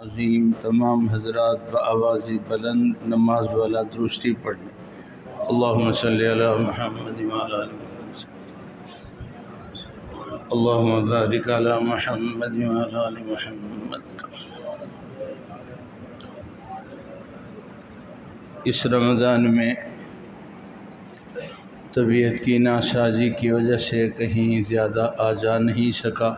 عظیم تمام حضرات بآواز بلند نماز والا درستی پڑھیں۔ اللہم صلی علی محمد وعلی آل محمد، اللہم بارک علی محمد وعلی آل محمد۔ اس رمضان میں طبیعت کی ناسازی کی وجہ سے کہیں زیادہ آ جا نہیں سکا،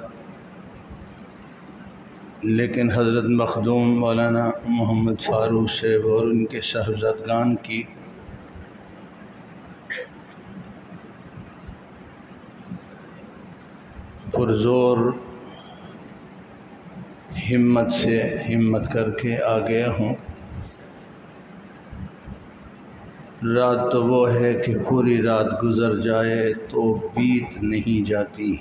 لیکن حضرت مخدوم مولانا محمد فاروق صاحب اور ان کے صاحبزادگان کی پرزور ہمت کر کے آ گیا ہوں۔ رات تو وہ ہے کہ پوری رات گزر جائے تو بیت نہیں جاتی،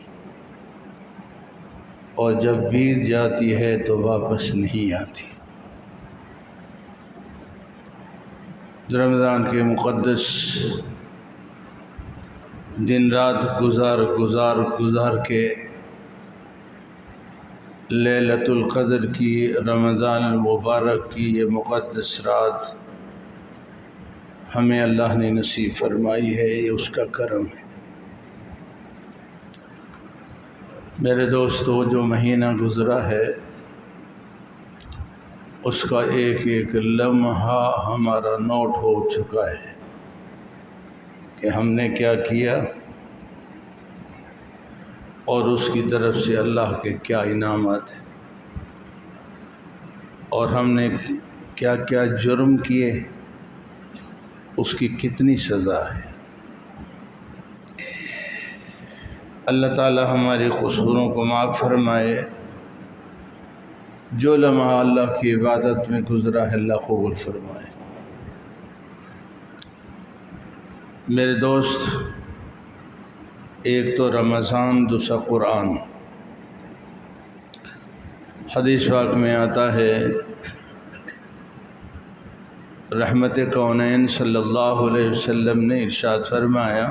اور جب بیت جاتی ہے تو واپس نہیں آتی۔ رمضان کے مقدس دن رات گزار کے لیلۃ القدر کی، رمضان المبارک کی یہ مقدس رات ہمیں اللہ نے نصیب فرمائی ہے، یہ اس کا کرم ہے۔ میرے دوستو، جو مہینہ گزرا ہے اس کا ایک ایک لمحہ ہمارا نوٹ ہو چکا ہے کہ ہم نے کیا کیا اور اس کی طرف سے اللہ کے کیا انعامات ہیں، اور ہم نے کیا کیا جرم کیے، اس کی کتنی سزا ہے۔ اللہ تعالی ہمارے قصوروں کو معاف فرمائے۔ جو لمحہ اللہ کی عبادت میں گزرا ہے اللہ قبول فرمائے۔ میرے دوست، ایک تو رمضان، دوسرا قرآن۔ حدیث پاک میں آتا ہے، رحمت کونین صلی اللہ علیہ وسلم نے ارشاد فرمایا،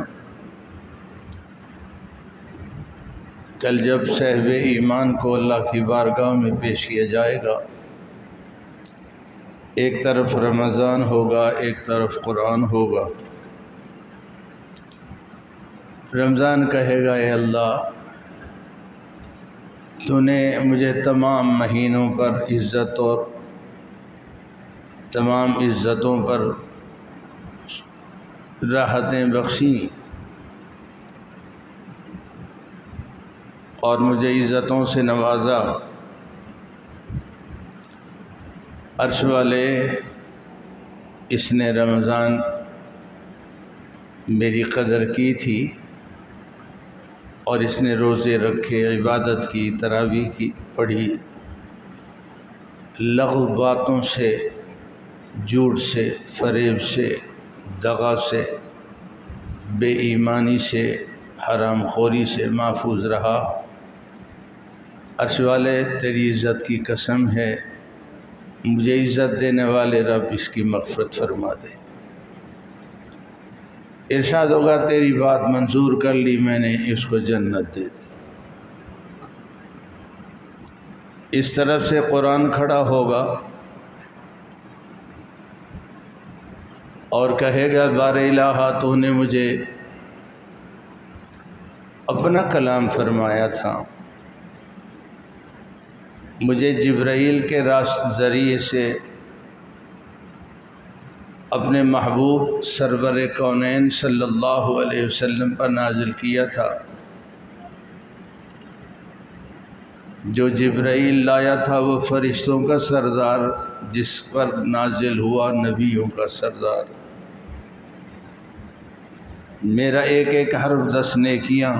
کل جب صاحب ایمان کو اللہ کی بارگاہ میں پیش کیا جائے گا، ایک طرف رمضان ہوگا، ایک طرف قرآن ہوگا۔ رمضان کہے گا، اے اللہ، تو نے مجھے تمام مہینوں پر عزت اور تمام عزتوں پر راحتیں بخشیں، اور مجھے عزتوں سے نوازا۔ عرش والے، اس نے رمضان میری قدر کی تھی، اور اس نے روزے رکھے، عبادت کی، تراویح کی پڑھی، لغو باتوں سے، جھوٹ سے، فریب سے، دغا سے، بے ایمانی سے، حرام خوری سے محفوظ رہا۔ عرش والے، تیری عزت کی قسم ہے، مجھے عزت دینے والے رب اس کی مغفرت فرما دے۔ ارشاد ہوگا، تیری بات منظور کر لی میں نے، اس کو جنت دے دی۔ اس طرف سے قرآن کھڑا ہوگا اور کہے گا، بار الہ، تو نے مجھے اپنا کلام فرمایا تھا، مجھے جبرائیل کے ذریعے سے اپنے محبوب سرور کونین صلی اللہ علیہ وسلم پر نازل کیا تھا۔ جو جبرائیل لایا تھا وہ فرشتوں کا سردار، جس پر نازل ہوا نبیوں کا سردار۔ میرا ایک ایک حرف 10 نیکیاں،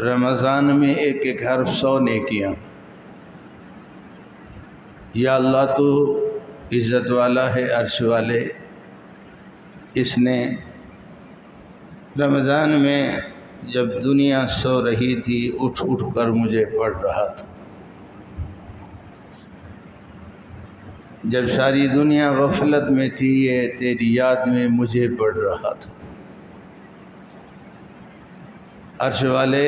رمضان میں ایک ایک حرف 100 نیکیاں۔ یا اللہ، تو عزت والا ہے، عرش والے، اس نے رمضان میں جب دنیا سو رہی تھی اٹھ کر مجھے پڑھ رہا تھا، جب ساری دنیا غفلت میں تھی یہ تیری یاد میں مجھے پڑھ رہا تھا۔ عرش والے،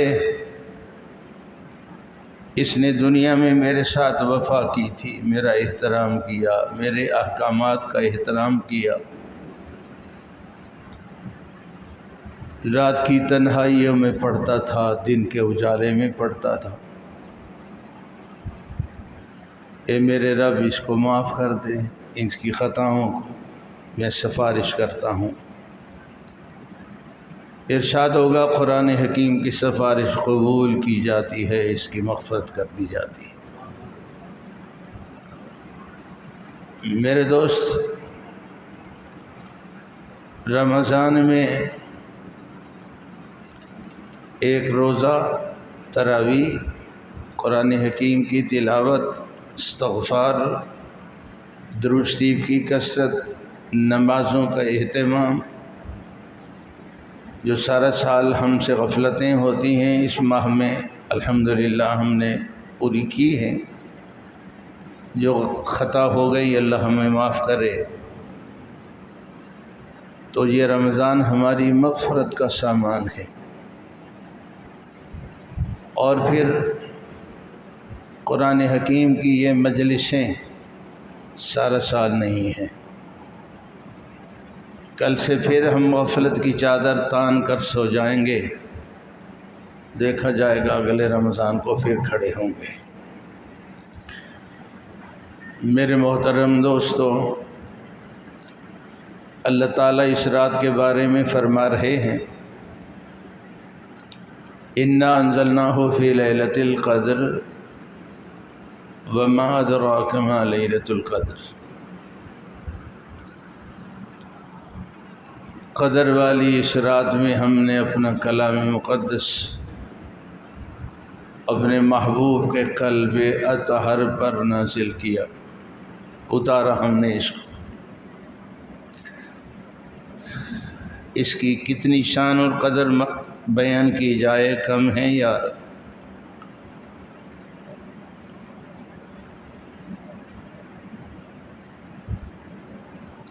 اس نے دنیا میں میرے ساتھ وفا کی تھی، میرا احترام کیا، میرے احکامات کا احترام کیا، رات کی تنہائیوں میں پڑھتا تھا، دن کے اجالے میں پڑھتا تھا۔ اے میرے رب اس کو معاف کر دے، اس کی خطاؤں کو میں سفارش کرتا ہوں۔ ارشاد ہوگا قرآن حکیم کی سفارش قبول کی جاتی ہے، اس کی مغفرت کر دی جاتی ہے۔ میرے دوست، رمضان میں ایک روزہ تراویح، قرآن حکیم کی تلاوت، استغفار، درود شریف کی کثرت، نمازوں کا اہتمام، جو سارا سال ہم سے غفلتیں ہوتی ہیں اس ماہ میں الحمدللہ ہم نے پوری کی ہیں۔ جو خطا ہو گئی اللہ ہمیں معاف کرے۔ تو یہ رمضان ہماری مغفرت کا سامان ہے۔ اور پھر قرآن حکیم کی یہ مجلسیں سارا سال نہیں ہیں۔ کل سے پھر ہم غفلت کی چادر تان کر سو جائیں گے، دیکھا جائے گا اگلے رمضان کو پھر کھڑے ہوں گے۔ میرے محترم دوستو، اللہ تعالیٰ اس رات کے بارے میں فرما رہے ہیں، اِنَّا أَنزَلْنَاهُ فِي لَيْلَةِ الْقَدْرِ وَمَا أَدْرَاكَ مَا لَيْلَةُ الْقَدْرِ۔ قدر والی اس رات میں ہم نے اپنا کلام مقدس اپنے محبوب کے قلب اطہر پر نازل کیا، اتارا ہم نے اس کو۔ اس کی کتنی شان اور قدر بیان کی جائے کم ہے یار۔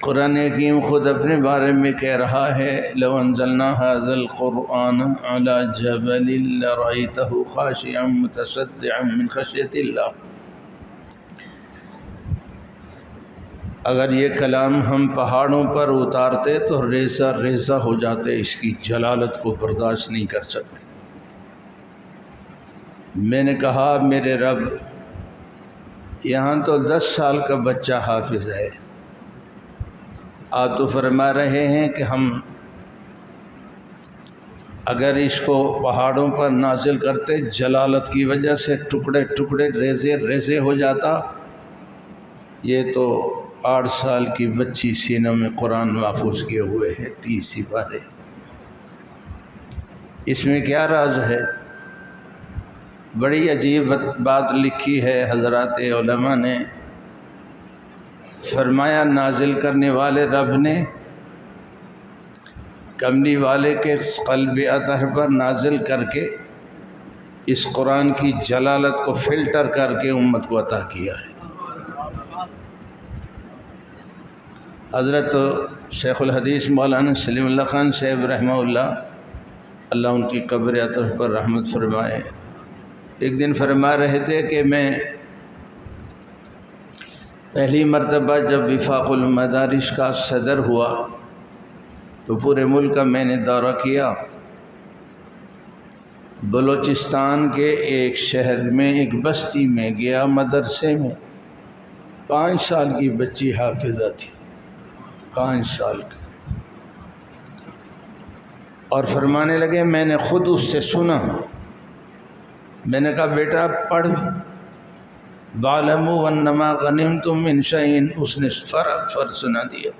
قرآن حکیم خود اپنے بارے میں کہہ رہا ہے، لو انزلنا هذا القرآن على جبل لرأيته خاشعا متصدعا من خشية اللہ۔ اگر یہ کلام ہم پہاڑوں پر اتارتے تو ریزہ ریزہ ہو جاتے، اس کی جلالت کو برداشت نہیں کر سکتے۔ میں نے کہا میرے رب، یہاں تو 10 سال کا بچہ حافظ ہے، آپ تو فرما رہے ہیں کہ ہم اگر اس کو پہاڑوں پر نازل کرتے جلالت کی وجہ سے ٹکڑے ٹکڑے ریزے ریزے ہو جاتا۔ یہ تو 8 سال کی بچی سینوں میں قرآن محفوظ کیے ہوئے ہے، 30 سپارے۔ اس میں کیا راز ہے؟ بڑی عجیب بات لکھی ہے حضرات علماء نے۔ فرمایا نازل کرنے والے رب نے کملی والے کے قلب اطہر پر نازل کر کے اس قرآن کی جلالت کو فلٹر کر کے امت کو عطا کیا ہے۔ حضرت شیخ الحدیث مولانا سلیم اللہ خان صاحب رحمہ اللہ ان کی قبر اطہر پر رحمت فرمائے، ایک دن فرما رہے تھے کہ میں پہلی مرتبہ جب وفاق المدارس کا صدر ہوا تو پورے ملک کا میں نے دورہ کیا۔ بلوچستان کے ایک شہر میں ایک بستی میں گیا، مدرسے میں 5 سال کی بچی حافظہ تھی، 5 سال کی، اور فرمانے لگے میں نے خود اس سے سنا۔ میں نے کہا بیٹا پڑھ، وَاعْلَمُوا أَنَّمَا غَنِمْتُم مِّن شَيْءٍ، اس نے فرق سنا دیا۔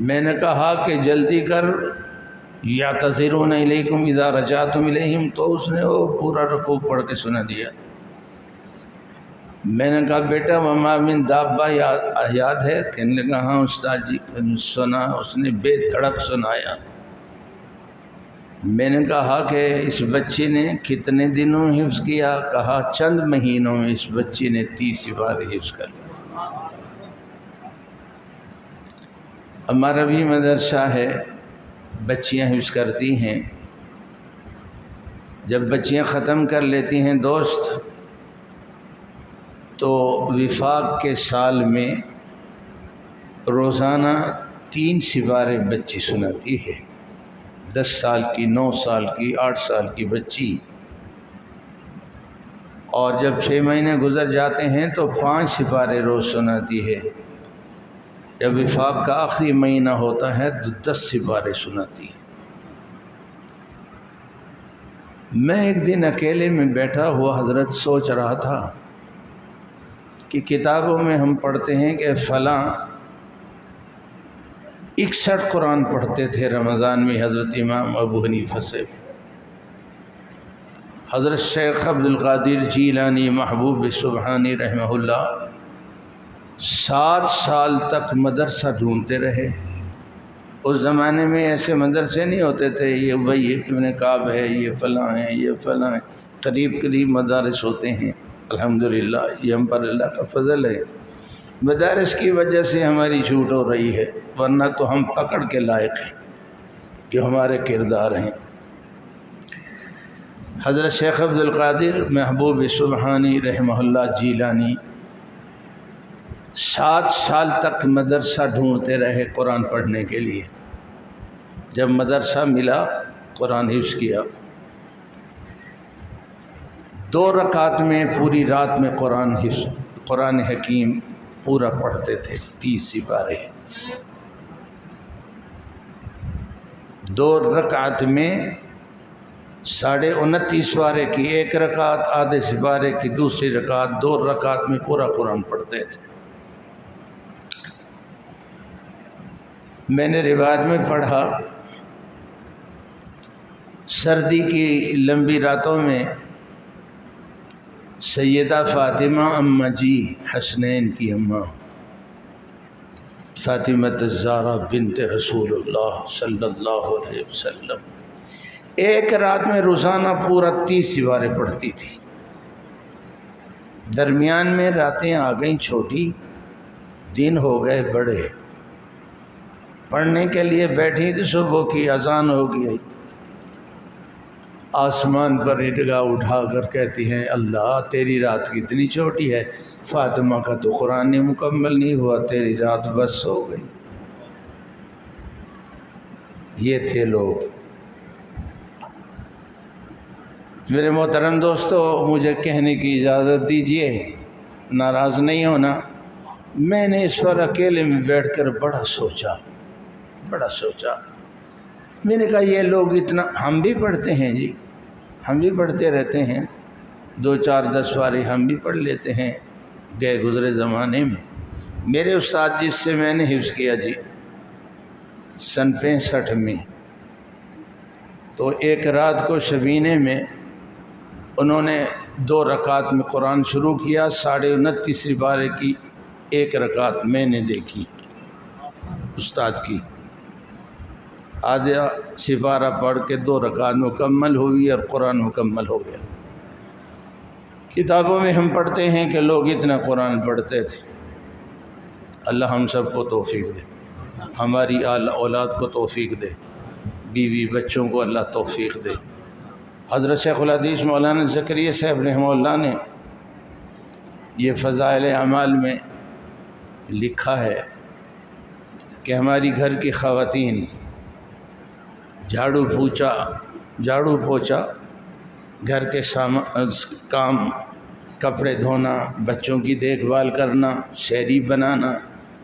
میں نے کہا کہ جلدی کر، یعتذرون الیکم اذا رجعتم الیہم، تو اس نے وہ پورا رکوع پڑھ کے سنا دیا۔ میں نے کہا بیٹا وما من دابہ یاد ہے؟ کہنے لگا ہاں استاد جی سنا، اس نے بے دھڑک سنایا۔ میں نے کہا کہ اس بچی نے کتنے دنوں میں حفظ کیا؟ کہا چند مہینوں میں اس بچی نے 30 بار حفظ کر لیا۔ ہمارا بھی مدرسہ ہے، بچیاں حفظ کرتی ہیں۔ جب بچیاں ختم کر لیتی ہیں دوست تو وفاق کے سال میں روزانہ 3 سپارے بچی سناتی ہے، 10 سال کی، 9 سال کی، 8 سال کی بچی، اور جب 6 مہینے گزر جاتے ہیں تو 5 سپارے روز سناتی ہے، جب وفاق کا آخری مہینہ ہوتا ہے تو 10 سپارے سناتی ہے۔ میں ایک دن اکیلے میں بیٹھا ہوا حضرت سوچ رہا تھا کہ کتابوں میں ہم پڑھتے ہیں کہ فلاں 61 قرآن پڑھتے تھے رمضان میں حضرت امام ابو حنیفہ سے، حضرت شیخ عبدالقادر جیلانی محبوب سبحانی رحمہ اللہ 7 سال تک مدرسہ ڈھونڈتے رہے۔ اس زمانے میں ایسے مدرسے نہیں ہوتے تھے، یہ بھائی ابن کعب ہے، یہ فلاں ہیں، یہ فلاں ہیں، قریب قریب مدارس ہوتے ہیں۔ الحمدللہ یہ ہم پر اللہ کا فضل ہے، مدارس کی وجہ سے ہماری چھوٹ ہو رہی ہے، ورنہ تو ہم پکڑ کے لائق ہیں جو ہمارے کردار ہیں۔ حضرت شیخ عبدالقادر محبوب سبحانی رحمہ اللہ جیلانی 7 سال تک مدرسہ ڈھونڈتے رہے قرآن پڑھنے کے لیے۔ جب مدرسہ ملا قرآن حفظ کیا، 2 رکعت میں پوری رات میں قرآن حکیم پورا پڑھتے تھے، 30 سپارے 2 رکعت میں 29.5 سپارے کی 1 رکعت، آدھے سپارے کی دوسری رکعت، 2 رکعت میں پورا قرآن پڑھتے تھے۔ میں نے روایت میں پڑھا سردی کی لمبی راتوں میں سیدہ فاطمہ اماں جی، حسنین کی اماں فاطمہ الزہرا بنت رسول اللہ صلی اللہ علیہ وسلم، ایک رات میں روزانہ پورا 30 سپارے پڑھتی تھی۔ درمیان میں راتیں آ گئیں چھوٹی، دن ہو گئے بڑے، پڑھنے کے لیے بیٹھی تو صبح کی اذان ہو گئی، آسمان پر نگاہ اٹھا کر کہتی ہیں اللہ تیری رات کتنی چھوٹی ہے، فاطمہ کا تو قرآن مکمل نہیں ہوا، تیری رات بس ہو گئی۔ یہ تھے لوگ۔ میرے محترم دوستو، مجھے کہنے کی اجازت دیجیے، ناراض نہیں ہونا، میں نے اس پر اکیلے میں بیٹھ کر بڑا سوچا۔ میں نے کہا یہ لوگ اتنا، ہم بھی پڑھتے ہیں جی، ہم بھی پڑھتے رہتے ہیں، 2 4 10 پارے ہم بھی پڑھ لیتے ہیں گئے گزرے زمانے میں۔ میرے استاد جس سے میں نے حفظ کیا جی سن 65 میں، تو ایک رات کو شبینے میں انہوں نے 2 رکعت میں قرآن شروع کیا، 29.5 سپارے کی 1 رکعت میں نے دیکھی استاد کی، آدھا سپارہ پڑھ کے 2 رکعت مکمل ہوئی اور قرآن مکمل ہو گیا۔ کتابوں میں ہم پڑھتے ہیں کہ لوگ اتنا قرآن پڑھتے تھے۔ اللہ ہم سب کو توفیق دے، ہماری اولاد کو توفیق دے، بیوی بچوں کو اللہ توفیق دے۔ حضرت شیخ الحدیث مولانا زکریا صاحب رحمہ اللہ نے یہ فضائل اعمال میں لکھا ہے کہ ہماری گھر کی خواتین جھاڑو پوچھا، گھر کے کام، کپڑے دھونا، بچوں کی دیکھ بھال کرنا، سحری بنانا،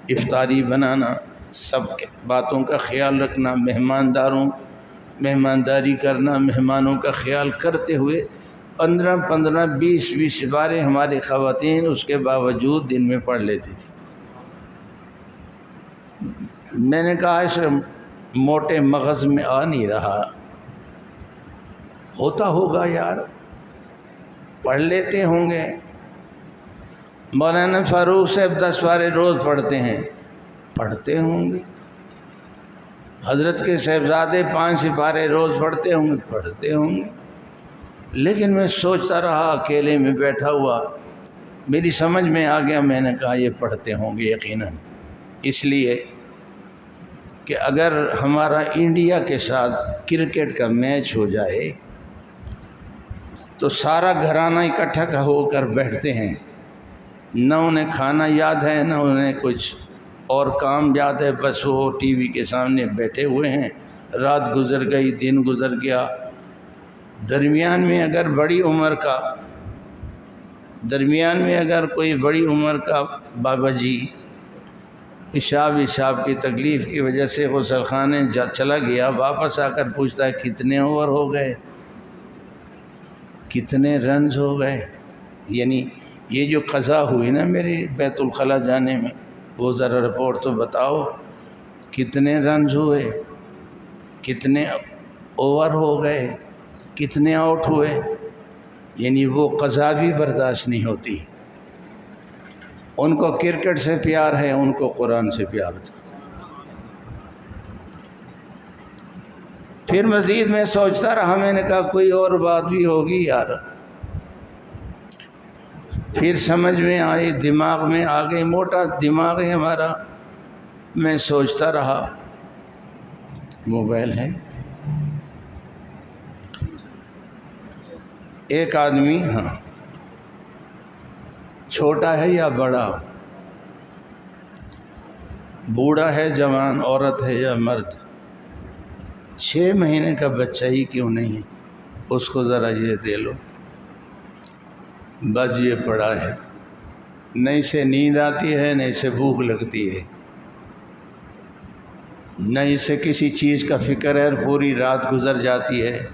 افطاری بنانا، سب باتوں کا خیال رکھنا، مہمانداری کرنا، مہمانوں کا خیال کرتے ہوئے 15 20 سپارے ہماری خواتین اس کے باوجود دن میں پڑھ لیتی تھی۔ میں نے کہا اسے موٹے مغز میں آ نہیں رہا، ہوتا ہوگا یار، پڑھ لیتے ہوں گے۔ مولانا فاروق صاحب 10 پارے روز پڑھتے ہیں، پڑھتے ہوں گے۔ حضرت کے صاحبزادے 5 سپارے روز پڑھتے ہوں گے۔ لیکن میں سوچتا رہا اکیلے میں بیٹھا ہوا، میری سمجھ میں آ گیا، میں نے کہا یہ پڑھتے ہوں گے یقیناً، اس لیے کہ اگر ہمارا انڈیا کے ساتھ کرکٹ کا میچ ہو جائے تو سارا گھرانہ اکٹھا ہو کر بیٹھتے ہیں، نہ انہیں کھانا یاد ہے نہ انہیں کچھ اور کام یاد ہے، بس وہ ٹی وی کے سامنے بیٹھے ہوئے ہیں۔ رات گزر گئی، دن گزر گیا، درمیان میں اگر کوئی بڑی عمر کا بابا جی پیشاب کی تکلیف کی وجہ سے غسل خانے چلا گیا، واپس آ کر پوچھتا ہے کتنے اوور ہو گئے، کتنے رنز ہو گئے، یعنی یہ جو قضا ہوئی نا میری بیت الخلاء جانے میں، وہ ذرا رپورٹ تو بتاؤ، کتنے رنز ہوئے، کتنے اوور ہو گئے، کتنے آؤٹ ہوئے، یعنی وہ قضا بھی برداشت نہیں ہوتی۔ ان کو کرکٹ سے پیار ہے، ان کو قرآن سے پیار تھا۔ پھر مزید میں سوچتا رہا، میں نے کہا کوئی اور بات بھی ہوگی یار، پھر سمجھ میں آئی، دماغ میں آ گئی، موٹا دماغ ہے ہمارا، میں سوچتا رہا موبائل ہے، ایک آدمی، ہاں چھوٹا ہے یا بڑا، بوڑھا ہے جوان، عورت ہے یا مرد، 6 مہینے کا بچہ ہی کیوں نہیں ہے، اس کو ذرا یہ دے لو، بس یہ پڑا ہے، نہ اسے نیند آتی ہے نہ اسے بھوک لگتی ہے، نہ اسے کسی چیز کا فکر ہے، پوری رات گزر جاتی ہے،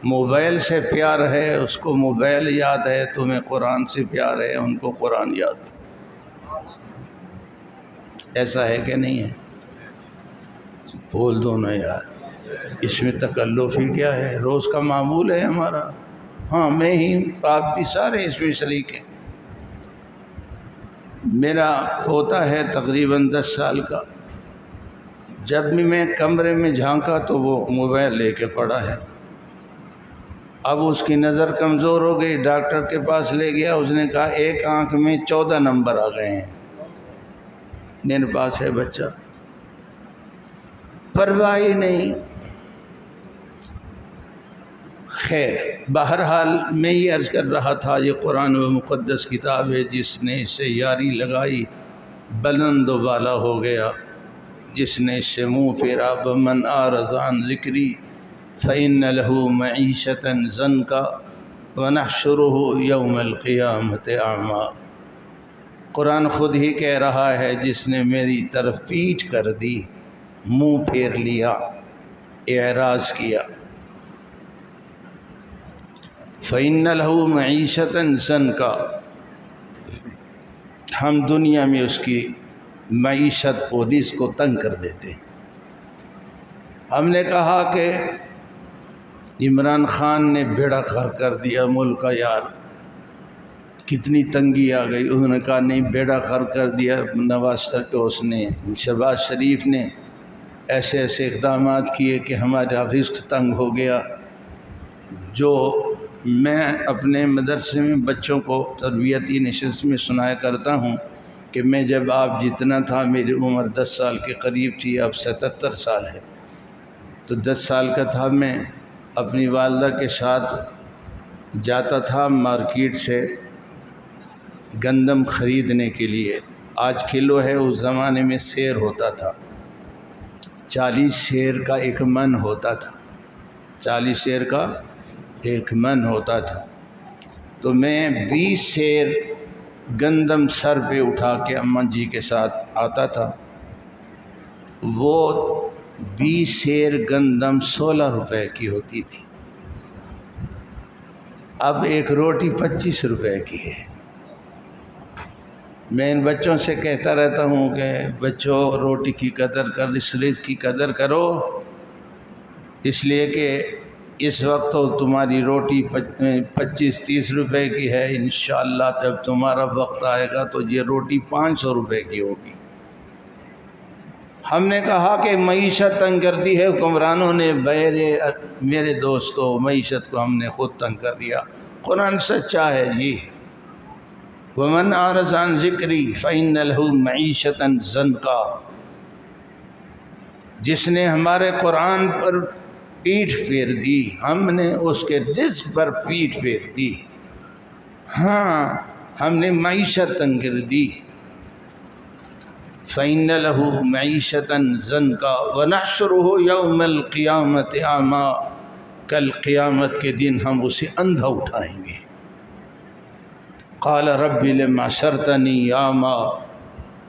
موبائل سے پیار ہے، اس کو موبائل یاد ہے، تمہیں قرآن سے پیار ہے، ان کو قرآن یاد، ایسا ہے کہ نہیں ہے؟ بول دو نا یار، اس میں تکلف ہی کیا ہے، روز کا معمول ہے ہمارا، ہاں میں ہی آپ بھی سارے اس میں شریک ہیں۔ میرا پوتا ہے تقریباً 10 سال کا، جب بھی میں کمرے میں جھانکا تو وہ موبائل لے کے پڑا ہے، اب اس کی نظر کمزور ہو گئی، ڈاکٹر کے پاس لے گیا، اس نے کہا ایک آنکھ میں 14 نمبر آ گئے ہیں، میرے پاس ہے بچہ، پرواہ ہی نہیں۔ خیر بہرحال میں یہ عرض کر رہا تھا، یہ قرآن و مقدس کتاب ہے، جس نے اس سے یاری لگائی بلند و بالا ہو گیا، جس نے اس سے منہ پھیرا بمن اعرض عن ذکری فإن له معیشة ضنکا ونحشره یوم القیامة اعمیٰ۔ قرآن خود ہی کہہ رہا ہے، جس نے میری طرف پیٹھ کر دی، منہ پھیر لیا، اعراض کیا، فإن له معیشة ضنکا، ہم دنیا میں اس کی معیشت کو، رزق کو تنگ کر دیتے ہیں۔ ہم نے کہا کہ عمران خان نے بیڑا غرق کر دیا ملک کا، یار کتنی تنگی آ گئی، انہوں نے کہا نہیں بیڑا غرق کر دیا شہباز شریف نے ایسے اقدامات کیے کہ ہمارا رزق تنگ ہو گیا۔ جو میں اپنے مدرسے میں بچوں کو تربیتی نشست میں سنایا کرتا ہوں کہ میں جب آپ جتنا تھا، میری عمر 10 سال کے قریب تھی، اب 77 سال ہے، تو 10 سال کا تھا، میں اپنی والدہ کے ساتھ جاتا تھا مارکیٹ سے گندم خریدنے کے لیے، آج کلو ہے، اس زمانے میں سیر ہوتا تھا، 40 سیر کا 1 من ہوتا تھا، 40 سیر کا 1 من ہوتا تھا، تو میں 20 سیر گندم سر پہ اٹھا کے اماں جی کے ساتھ آتا تھا، وہ 20 سیر گندم 16 روپے کی ہوتی تھی، اب ایک روٹی 25 روپے کی ہے۔ میں ان بچوں سے کہتا رہتا ہوں کہ بچوں روٹی کی قدر کر، اس رزق کی قدر کرو، اس لیے کہ اس وقت تو تمہاری روٹی 25-30 روپے کی ہے، انشاءاللہ جب تمہارا وقت آئے گا تو یہ روٹی 500 روپے کی ہوگی۔ ہم نے کہا کہ معیشت تنگ کرتی ہے حکمرانوں نے، میرے دوستو معیشت کو ہم نے خود تنگ کر دیا۔ قرآن سچا ہے جی، وَمَنْ أَعْرَضَ عَنْ ذِكْرِي فَإِنَّ لَهُ مَعِيشَةً ضَنْكًا، جس نے ہمارے قرآن پر پیٹھ پھیر دی، ہم نے اس کے رزق پر پیٹھ پھیر دی، ہاں ہم نے معیشت تنگ کر دی۔ فَإِنَّ لَهُ مَعِيشَةً ضَنْكَ وَنَحْشُرُهُ يَوْمَ الْقِيَامَةِ أَعْمَىٰ، کل قیامت کے دن ہم اسے اندھا اٹھائیں گے۔ قَالَ رَبِّ لِمَ حَشَرْتَنِي أَعْمَىٰ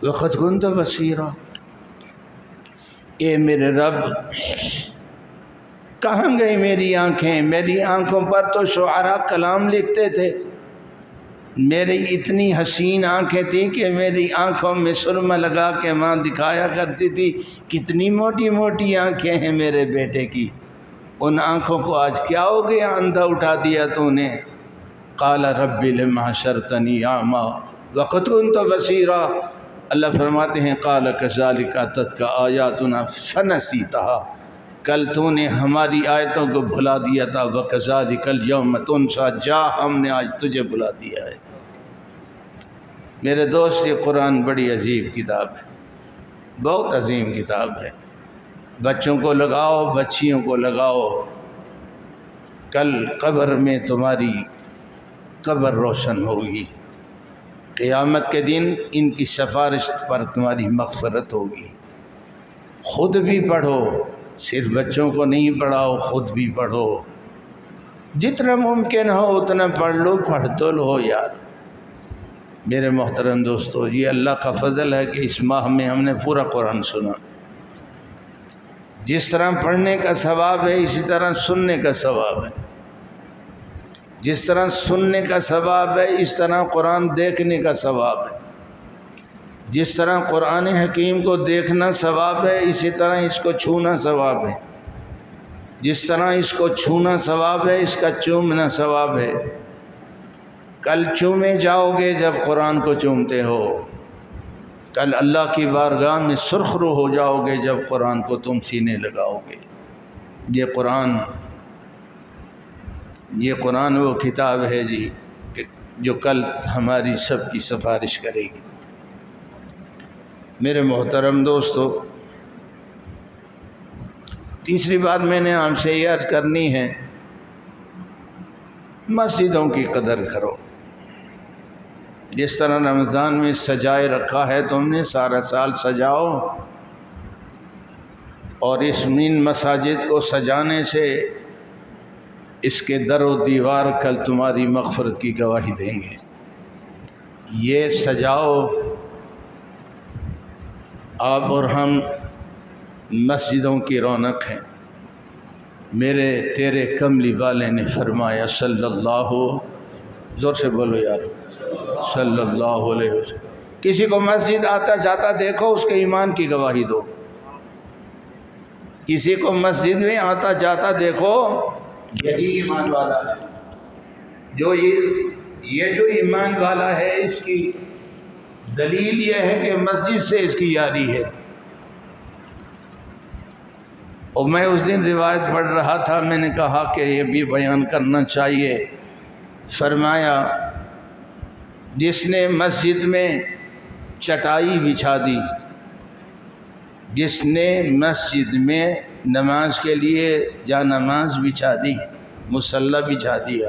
وَقَدْ كُنتَ بَصِيرًا، اے میرے رب کہاں گئی میری آنکھیں؟ میری آنکھوں پر تو شعراء کلام لکھتے تھے، میری اتنی حسین آنکھیں تھیں کہ میری آنکھوں میں سرما لگا کے ماں دکھایا کرتی تھی کتنی موٹی موٹی آنکھیں ہیں میرے بیٹے کی، ان آنکھوں کو آج کیا ہو گیا، اندھا اٹھا دیا تو نے۔ قال رب لم حشرتنی اعمیٰ وقد كنت بصیرا، اللہ فرماتے ہیں قال كذلك اتتك آیاتنا فنسیتها، کل تو نے ہماری آیتوں کو بھلا دیا تھا، وَكَذَلِكَ الْيَوْمَ تُنسَىٰ، جا ہم نے آج تجھے بھلا دیا ہے۔ میرے دوست یہ قرآن بڑی عجیب کتاب ہے، بہت عظیم کتاب ہے، بچوں کو لگاؤ، بچیوں کو لگاؤ، کل قبر میں تمہاری قبر روشن ہوگی، قیامت کے دن ان کی سفارش پر تمہاری مغفرت ہوگی۔ خود بھی پڑھو، صرف بچوں کو نہیں پڑھاؤ، خود بھی پڑھو، جتنا ممکن ہو اتنا پڑھ لو، پڑھ تو لو یار۔ میرے محترم دوستو، یہ اللہ کا فضل ہے کہ اس ماہ میں ہم نے پورا قرآن سنا۔ جس طرح پڑھنے کا ثواب ہے اسی طرح سننے کا ثواب ہے، جس طرح سننے کا ثواب ہے اس طرح قرآن دیکھنے کا ثواب ہے، جس طرح قرآن حکیم کو دیکھنا ثواب ہے اسی طرح اس کو چھونا ثواب ہے، جس طرح اس کو چھونا ثواب ہے اس کا چومنا ثواب ہے۔ کل چومے جاؤ گے جب قرآن کو چومتے ہو، کل اللہ کی بارگاہ میں سرخرو ہو جاؤ گے جب قرآن کو تم سینے لگاؤ گے۔ یہ قرآن وہ کتاب ہے جی جو کل ہماری سب کی سفارش کرے گی۔ میرے محترم دوستو، تیسری بات میں نے آپ سے یہ عرض کرنی ہے، مسجدوں کی قدر کرو۔ جس طرح رمضان میں سجائے رکھا ہے تم نے، سارا سال سجاؤ، اور اس مساجد کو سجانے سے اس کے در و دیوار کل تمہاری مغفرت کی گواہی دیں گے۔ یہ سجاؤ، آپ اور ہم مسجدوں کی رونق ہیں۔ میرے تیرے کملی والے نے فرمایا صلی اللہ، زور سے بولو یار، صلی اللہ علیہ وسلم، کسی کو مسجد آتا جاتا دیکھو اس کے ایمان کی گواہی دو، کسی کو مسجد میں آتا جاتا دیکھو یہی ایمان والا ہے، یہ جو ایمان والا ہے اس کی دلیل یہ ہے کہ مسجد سے اس کی یاری ہے۔ اور میں اس دن روایت پڑھ رہا تھا، میں نے کہا کہ یہ بھی بیان کرنا چاہیے۔ فرمایا جس نے مسجد میں چٹائی بچھا دی، جس نے مسجد میں نماز کے لیے جا نماز بچھا دی، مصلی بچھا دیا،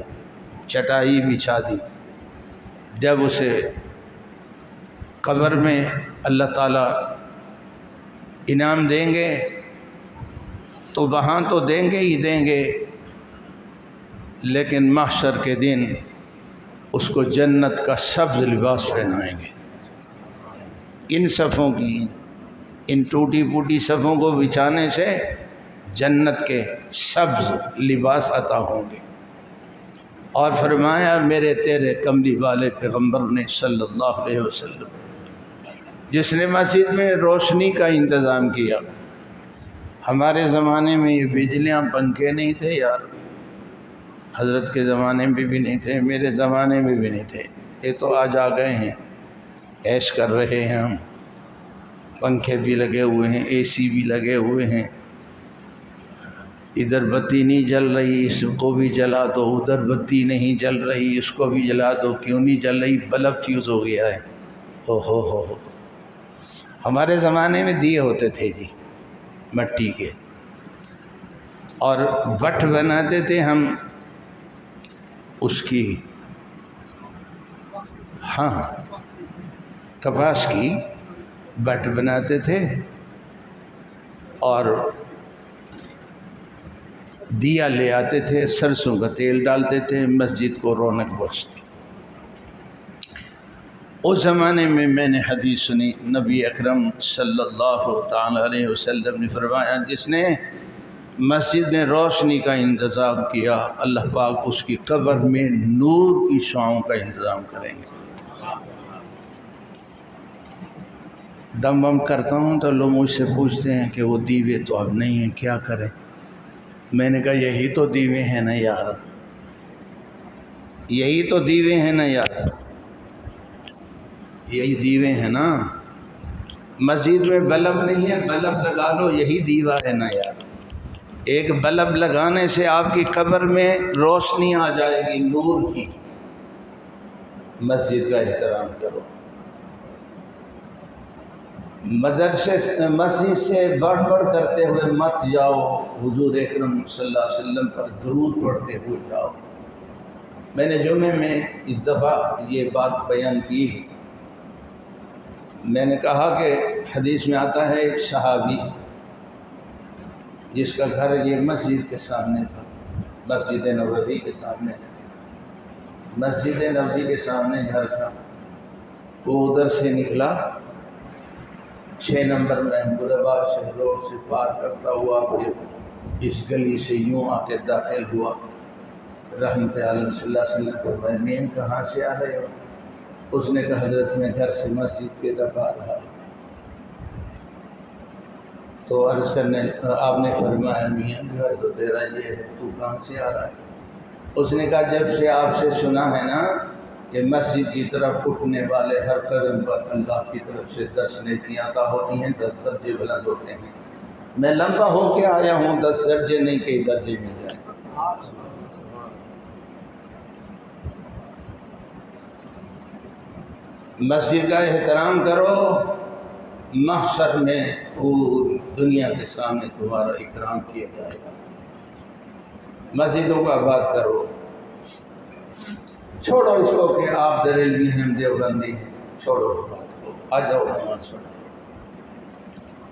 چٹائی بچھا دی، جب اسے قبر میں اللہ تعالیٰ انعام دیں گے تو وہاں تو دیں گے ہی دیں گے، لیکن محشر کے دن اس کو جنت کا سبز لباس پہنائیں گے۔ ان صفوں کی، ان ٹوٹی پوٹی صفوں کو بچھانے سے جنت کے سبز لباس عطا ہوں گے۔ اور فرمایا میرے تیرے کملی والے پیغمبر نے صلی اللہ علیہ وسلم، جس نے مسجد میں روشنی کا انتظام کیا۔ ہمارے زمانے میں یہ بجلیاں پنکھے نہیں تھے یار، حضرت کے زمانے میں بھی نہیں تھے، میرے زمانے میں بھی نہیں تھے، یہ تو آج آ گئے ہیں، عیش کر رہے ہیں ہم، پنکھے بھی لگے ہوئے ہیں، اے سی بھی لگے ہوئے ہیں، ادھر بتی نہیں جل رہی اس کو بھی جلا دو، ادھر بتی نہیں جل رہی اس کو بھی جلا دو، کیوں نہیں جل رہی؟ بلب فیوز ہو گیا ہے۔ ہو ہمارے زمانے میں دیے ہوتے تھے جی، مٹی کے، اور بٹ بناتے تھے ہم اس کی، ہاں کپاس کی بٹ بناتے تھے اور دیا لے آتے تھے، سرسوں کا تیل ڈالتے تھے، مسجد کو رونق بخشتی۔ اس زمانے میں نے حدیث سنی، نبی اکرم صلی اللہ تعالی علیہ وسلم نے فرمایا جس نے مسجد میں روشنی کا انتظام کیا اللہ پاک اس کی قبر میں نور کی شعاؤں کا انتظام کریں گے۔ دم وم کرتا ہوں تو لوگ مجھ سے پوچھتے ہیں کہ وہ دیوے تو اب نہیں ہیں، کیا کریں؟ میں نے کہا یہی تو دیوے ہیں نا یار، یہی تو دیوے ہیں نا یار، یہی دیوے ہیں نا۔ مسجد میں بلب نہیں ہے، بلب لگا لو، یہی دیوا ہے نا یار۔ ایک بلب لگانے سے آپ کی قبر میں روشنی آ جائے گی نور کی۔ مسجد کا احترام کرو، مدرسے مسجد سے بڑھ بڑھ کرتے ہوئے مت جاؤ، حضور اکرم صلی اللہ علیہ وسلم پر درود پڑھتے ہوئے جاؤ۔ میں نے جمعے میں اس دفعہ یہ بات بیان کی، میں نے کہا کہ حدیث میں آتا ہے ایک صحابی جس کا گھر یہ مسجد کے سامنے تھا، مسجد نبوی کے سامنے تھا، مسجد نبوی کے سامنے گھر تھا، وہ ادھر سے نکلا 6 نمبر محمود آباد سے روڈ سے پار کرتا ہوا پھر اس گلی سے یوں آ کے داخل ہوا۔ رحمت عالم صلی اللہ علیہ وسلم فرمایا میں کہاں سے آ رہے ہو؟ اس نے کہا حضرت میں گھر سے مسجد کی طرف آ رہا۔ تو عرض کرنے آپ نے فرمایا میاں گھر تو تیرا یہ ہے، تو کہاں سے آ رہا ہے؟ اس نے کہا جب سے آپ سے سنا ہے نا کہ مسجد کی طرف اٹھنے والے ہر قدم پر اللہ کی طرف سے 10 نیکیاں عطا ہوتی ہیں، 10 درجے بلند ہوتے ہیں، میں لمبا ہو کے آیا ہوں، 10 درجے نہیں کئی درجے مل جائیں۔ مسجد کا احترام کرو، محشر میں پوری دنیا کے سامنے تمہارا اکرام کیا جائے گا۔ مسجدوں کا آباد کرو، چھوڑو اس کو کہ آپ بریلوی ہیں دیوبندی ہیں، چھوڑو اس بات کو، آ جاؤ نماز پڑھو۔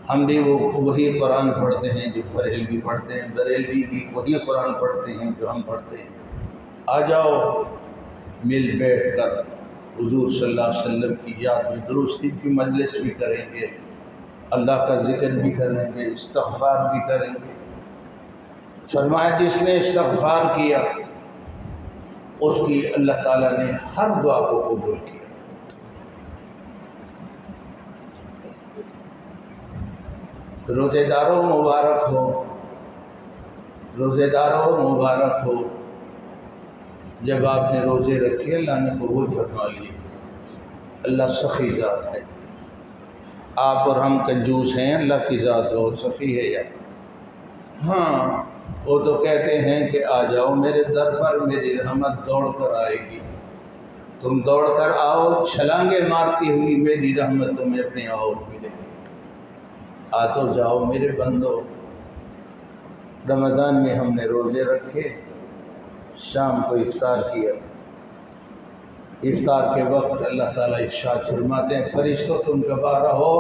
ہم بھی وہی قرآن پڑھتے ہیں جو بریلوی پڑھتے ہیں، بریلوی بھی وہی قرآن پڑھتے ہیں جو ہم پڑھتے ہیں۔ آ جاؤ مل بیٹھ کر حضور صلی اللہ علیہ وسلم کی یاد میں درود شریف کی مجلس بھی کریں گے، اللہ کا ذکر بھی کریں گے، استغفار بھی کریں گے۔ فرمایا جس نے استغفار کیا اس کی اللہ تعالیٰ نے ہر دعا کو قبول کیا۔ روزے داروں مبارک ہو، روزے داروں مبارک ہو، جب آپ نے روزے رکھے اللہ نے قبول فرما لیے۔ اللہ سخی ذات ہے، آپ اور ہم کنجوس ہیں، اللہ کی ذات بہت سخی ہے یار۔ ہاں وہ تو کہتے ہیں کہ آ جاؤ میرے در پر، میری رحمت دوڑ کر آئے گی، تم دوڑ کر آؤ، چھلانگیں مارتی ہوئی میری رحمت تمہیں اپنے آؤ ملے گی۔ آ تو جاؤ میرے بندو۔ رمضان میں ہم نے روزے رکھے، شام کو افطار کیا، افطار کے وقت اللہ تعالیٰ ارشاد فرماتے ہیں فرشتوں تم گوارا ہو،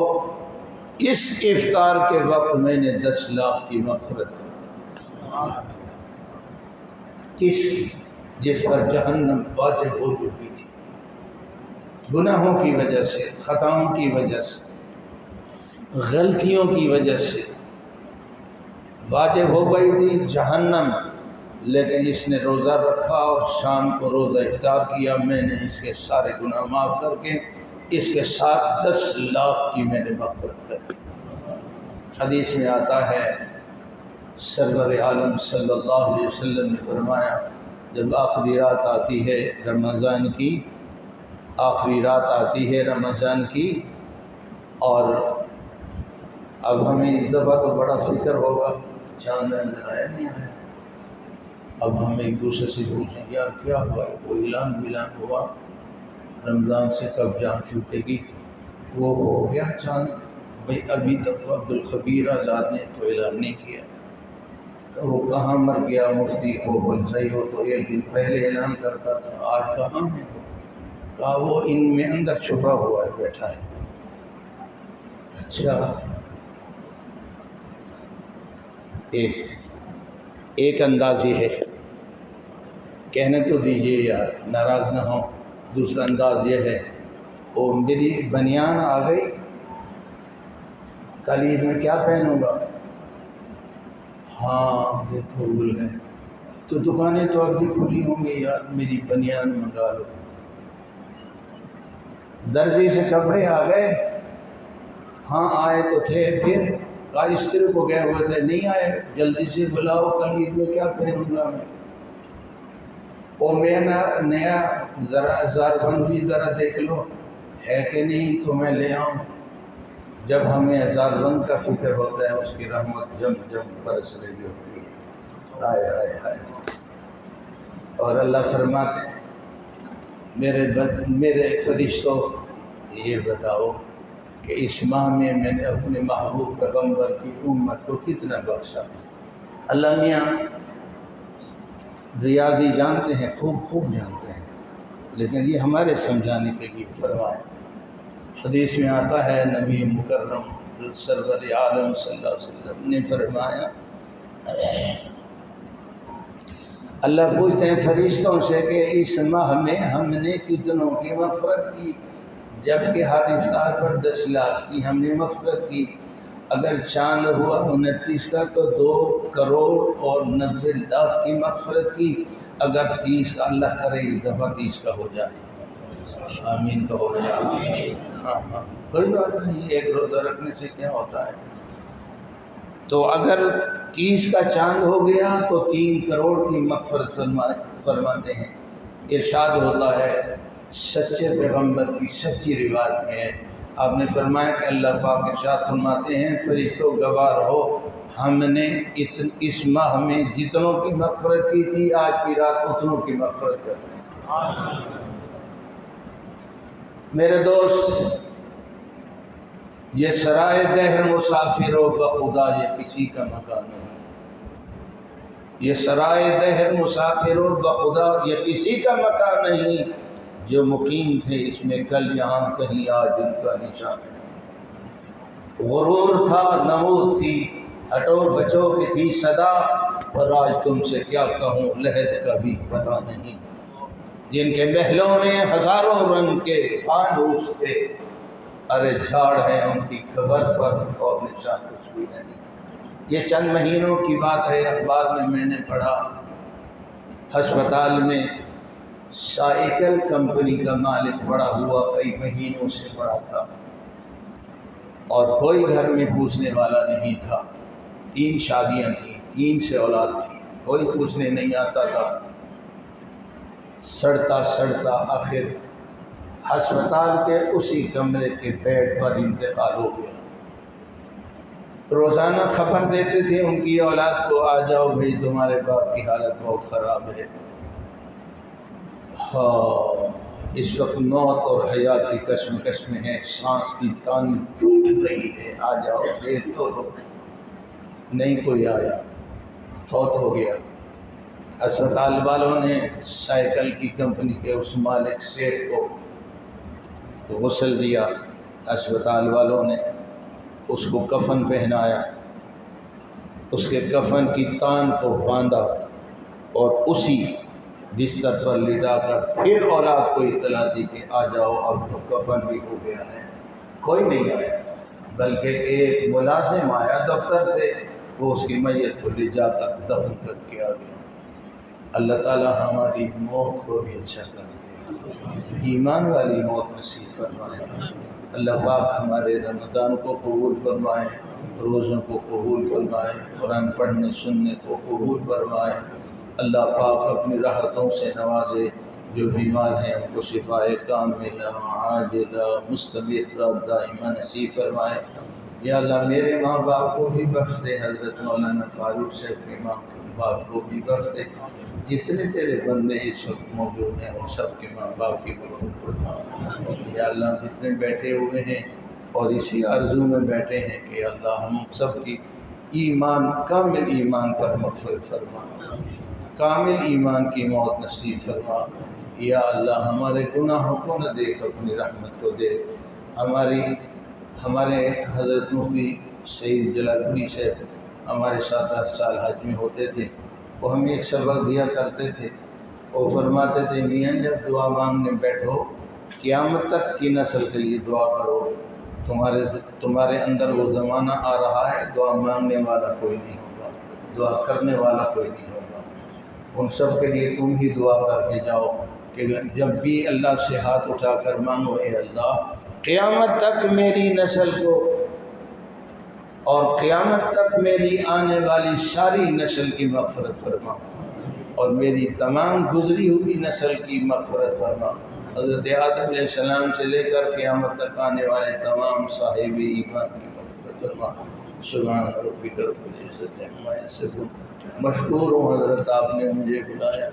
اس افطار کے وقت میں نے 10 لاکھ کی مغفرت کر دی۔ کس کی؟ جس پر جہنم واجب ہو چکی تھی، گناہوں کی وجہ سے، خطاؤں کی وجہ سے، غلطیوں کی وجہ سے واجب ہو گئی تھی جہنم، لیکن اس نے روزہ رکھا اور شام کو روزہ افطار کیا، میں نے اس کے سارے گناہ معاف کر کے اس کے ساتھ 10 لاکھ کی میں نے مغفرت کر دی۔ حدیث میں آتا ہے سرور عالم صلی اللہ علیہ وسلم نے فرمایا جب آخری رات آتی ہے رمضان کی، آخری رات آتی ہے رمضان کی، اور اب ہمیں اس دفعہ تو بڑا فکر ہوگا چاند نظر آیا نہیں آیا، اب ہم ایک دوسرے سے پوچھیں گے یار کیا ہوا ہے، کوئی اعلان ہوا رمضان سے کب جان چھوٹے گی؟ وہ ہو گیا چاند؟ بھئی ابھی تک تو عبدالخبیر آزاد نے تو اعلان نہیں کیا۔ وہ کہاں مر گیا مفتی کو بول صحیح ہو تو ایک دن پہلے اعلان کرتا تھا، آج کہاں ہے؟ کہا وہ ان میں اندر چھپا ہوا ہے، بیٹھا ہے۔ اچھا، ایک انداز یہ ہے، کہنے تو دیجئے یار، ناراض نہ ہو۔ دوسرا انداز یہ ہے، وہ میری بنیان آ گئی، کل عید میں کیا پہنوں گا؟ ہاں دیکھو بھول گئے، تو دکانیں تو اب بھی کھلی ہوں گی یار، میری بنیان منگا لو۔ درزی سے کپڑے آ گئے؟ ہاں آئے تو تھے، پھر استری کو گئے ہوئے تھے، نہیں آئے، جلدی سے بلاؤ، کل عید میں کیا پہنوں گا میں؟ اور میں نیا ذرا زاربند بھی ذرا دیکھ لو ہے کہ نہیں تو میں لے آؤں۔ جب ہمیں زاربند کا فکر ہوتا ہے، اس کی رحمت جم جم برس رہی ہوتی ہے، ہائے ہائے ہائے۔ اور اللہ فرماتے ہیں میرے فرشتوں یہ بتاؤ کہ اس ماہ میں میں نے اپنے محبوب پیغمبر کی امت کو کتنا بخشا۔ اللہ میاں ریاضی جانتے ہیں، خوب جانتے ہیں، لیکن یہ ہمارے سمجھانے کے لیے فرمایا۔ حدیث میں آتا ہے، نبی مکرم سرور عالم صلی اللہ علیہ وسلم نے فرمایا، اللہ پوچھتے ہیں فرشتوں سے کہ اس ماہ میں ہم نے کتنوں کی مغفرت کی؟ جبکہ ہر افطار پر 10 لاکھ کی ہم نے مغفرت کی۔ اگر چاند ہوا 29 کا تو 2 کروڑ اور 90 لاکھ کی مغفرت کی۔ اگر 30 کا، اللہ کرے اس دفعہ 30 کا ہو جائے، آمین کا ہو جائے۔ ہاں کوئی بات نہیں، ایک روزہ رکھنے سے کیا ہوتا ہے۔ تو اگر 30 کا چاند ہو گیا تو 3 کروڑ کی مغفرت فرماتے ہیں۔ ارشاد ہوتا ہے سچے پیغمبر کی سچی روایت میں ہے، آپ نے فرمایا کہ اللہ پاک ارشاد فرماتے ہیں، فرشتوں گواہ رہو، ہم نے اس ماہ میں جتنوں کی مغفرت کی تھی، آج کی رات اتنوں کی مغفرت کرتے ہیں۔ میرے دوست، یہ سرائے دہر مسافر و بخدا یہ کسی کا مکان نہیں، یہ سرائے دہر مسافر و بخدا یہ کسی کا مکان نہیں، جو مقیم تھے اس میں کل یہاں کہیں آج ان کا نشان ہے۔ غرور تھا، نمود تھی، ہٹو بچو کی تھی صدا، پر آج تم سے کیا کہوں لحد کا بھی پتہ نہیں۔ جن کے محلوں میں ہزاروں رنگ کے فانوس تھے، ارے جھاڑ ہے ان کی قبر پر اور نشان کچھ بھی نہیں۔ یہ چند مہینوں کی بات ہے، اخبار میں نے پڑھا، ہسپتال میں سائیکل کمپنی کا مالک پڑا ہوا کئی مہینوں سے پڑا تھا، اور کوئی گھر میں پوچھنے والا نہیں تھا۔ 3 شادیاں تھیں، 3 سے اولاد تھی، کوئی پوچھنے نہیں آتا تھا۔ سڑتا سڑتا آخر ہسپتال کے اسی کمرے کے بیڈ پر انتقال ہو گیا۔ روزانہ خبر دیتے تھے ان کی اولاد کو، آ جاؤ بھائی تمہارے باپ کی حالت بہت خراب ہے۔ ہاں اس وقت موت اور حیات کی کشمکش میں ہے، سانس کی تانی ٹوٹ رہی ہے، آ جاؤ دیکھ تو لو۔ نہیں کوئی آیا، فوت ہو گیا۔ ہسپتال والوں نے سائیکل کی کمپنی کے اس مالک سیٹ کو غسل دیا، ہسپتال والوں نے اس کو کفن پہنایا، اس کے کفن کی تان کو باندھا، اور اسی بستر پر لٹا کر پھر اولاد کو اطلاع دی کہ آ جاؤ اب تو کفن بھی ہو گیا ہے۔ کوئی نہیں آیا، بلکہ ایک ملازم آیا دفتر سے، وہ اس کی میت کو لے جا کر دفن کر کے آ گیا۔ اللہ تعالی ہماری موت کو بھی اچھا کر دے، ایمان والی موت نصیب فرمائے۔ اللہ پاک ہمارے رمضان کو قبول فرمائے، روزوں کو قبول فرمائے، قرآن پڑھنے سننے کو قبول فرمائے۔ اللہ پاک اپنی راحتوں سے نوازے، جو بیمار ہیں ان کو شفائے کاملہ عاجلہ مستمرہ دائمہ نصیب فرمائے۔ یا اللہ میرے ماں باپ کو بھی بخش دے، حضرت مولانا فاروق صاحب کے ماں باپ کو بھی بخش دے، جتنے تیرے بندے اس وقت موجود ہیں ان سب کے ماں باپ کی مغفرت فرما۔ یا اللہ جتنے بیٹھے ہوئے ہیں اور اسی آرزو میں بیٹھے ہیں کہ اللہ ہم سب کی ایمان کامل ایمان پر مغفرت فرما، کامل ایمان کی موت نصیب فرما۔ یا اللہ ہمارے گناہوں کو نہ دیکھ، اپنی رحمت کو دے۔ ہمارے حضرت مفتی سید جلال پوری سے ہمارے ساتھ ہر سال حج میں ہوتے تھے، وہ ہمیں ایک سبق دیا کرتے تھے، وہ فرماتے تھے میاں جب دعا مانگنے بیٹھو قیامت تک کی نسل کے لیے دعا کرو، تمہارے اندر وہ زمانہ آ رہا ہے دعا مانگنے والا کوئی نہیں ہوگا، دعا کرنے والا کوئی نہیں ہوگا، ان سب کے لیے تم ہی دعا کر کے جاؤ کہ جب بھی اللہ سے ہاتھ اٹھا کر مانگو اے اللہ قیامت تک میری نسل کو اور قیامت تک میری آنے والی ساری نسل کی مغفرت فرما، اور میری تمام گزری ہوئی نسل کی مغفرت فرما۔ حضرت آدم علیہ السلام سے لے کر قیامت تک آنے والے تمام صاحب ایمان کی مغفرت فرما۔ سبحان ربک رب العزت عما یصفون۔ مشکور ہوں حضرت آپ نے مجھے بلایا۔